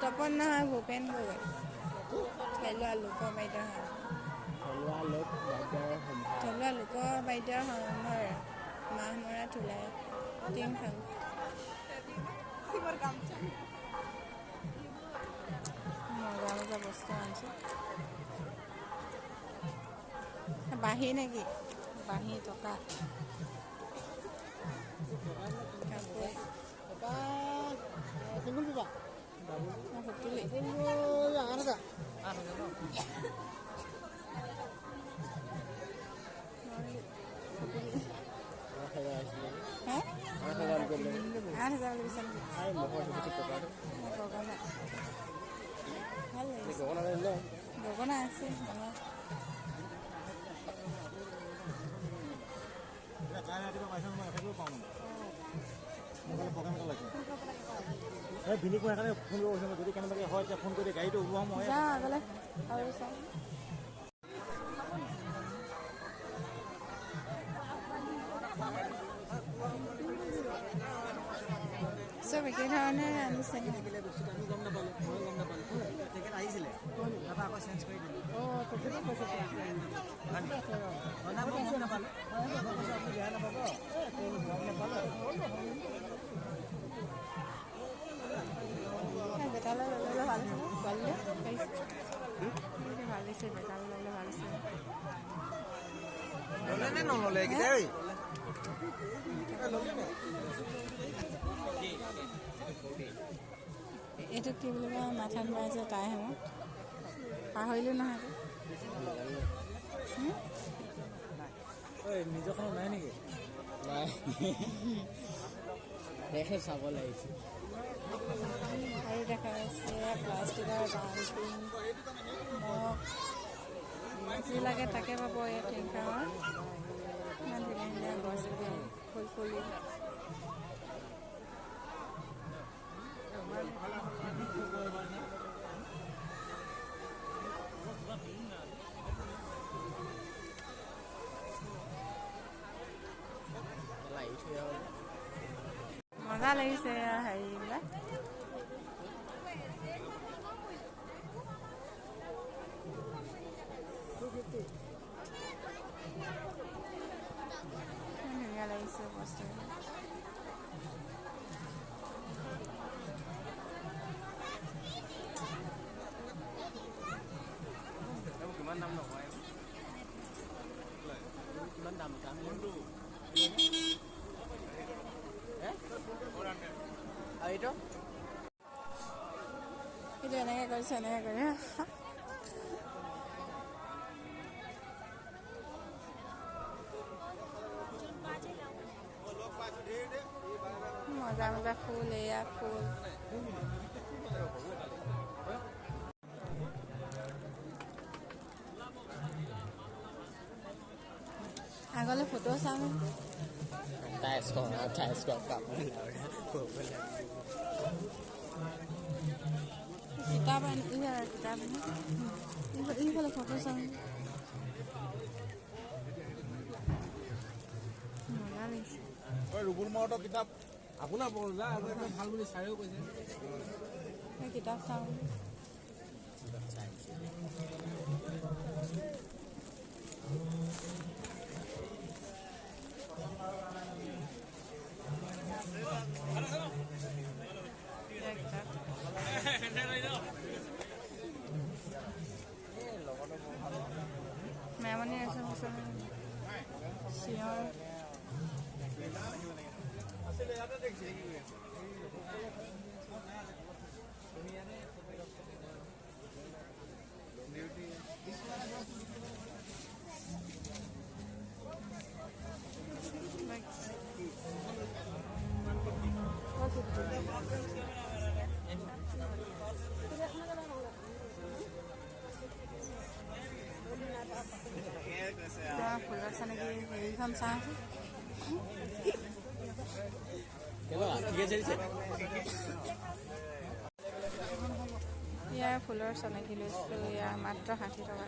তপন নহয় ভূপেন গগৈ থলুৱা লোক বাইদেউ থলুৱা লোক বাইদেউৰ সম্ভাৰ মাহ মৰা তোলাই টিং খাং মজা মজা বস্তু আনিছোঁ বাঁহী নেকি বাঁহী টকা গগনা আছে ভিনিক মই সেইকাৰণে ফোন কৰিব যদি কেনেবাকৈ হয় তেতিয়া ফোন কৰি গাড়ীটো ওলোৱা মই আগলৈ আৰু চাওঁ চব একেধৰণে আনিছে বেটালৈ ল'লে ভাল আছে পোৱালিলে ভাল হৈছে বেটালৈ ল'লে ভাল আছে এইটো কি বুলি কয় মাথাত মাৰিছে তাই হেমো পাহৰিলোঁ নহয় নিজৰখন নাই নেকি দেখে চাব লাগিছে আৰু দেখা আছে প্লাষ্টিকৰ বাল্টিং মগ যি লাগে তাকে পাব এই টিংখাঙৰ ইমান ধুনীয়া ধুনীয়া গছ ফুল ফুলি মজা লাগিছে হেৰিবিলাক ধুনীয়া লাগিছে বস্তুবিলাক কিমান দাম নহয় কিমান দাম এইটো এনেকৈ কৰিছে এনেকৈ কৰি মজা মজা ফুল এয়া ফুল আগলৈ ফটো চাম কিতাপ কিতাপ এইফালে ফটো চাম মজা লাগিছে ৰুবুল মাউতৰ কিতাপ আপোনাৰ ভাল বুলি চাইও কৈছে কিতাপ চাওঁ মেমনি আছে চিঞৰ ফুলৰ চানেকি হেৰিখন চাওঁ ইয়াৰ ফুলৰ চানেকি লৈছিলোঁ ইয়াৰ মাত্ৰ 60 টকা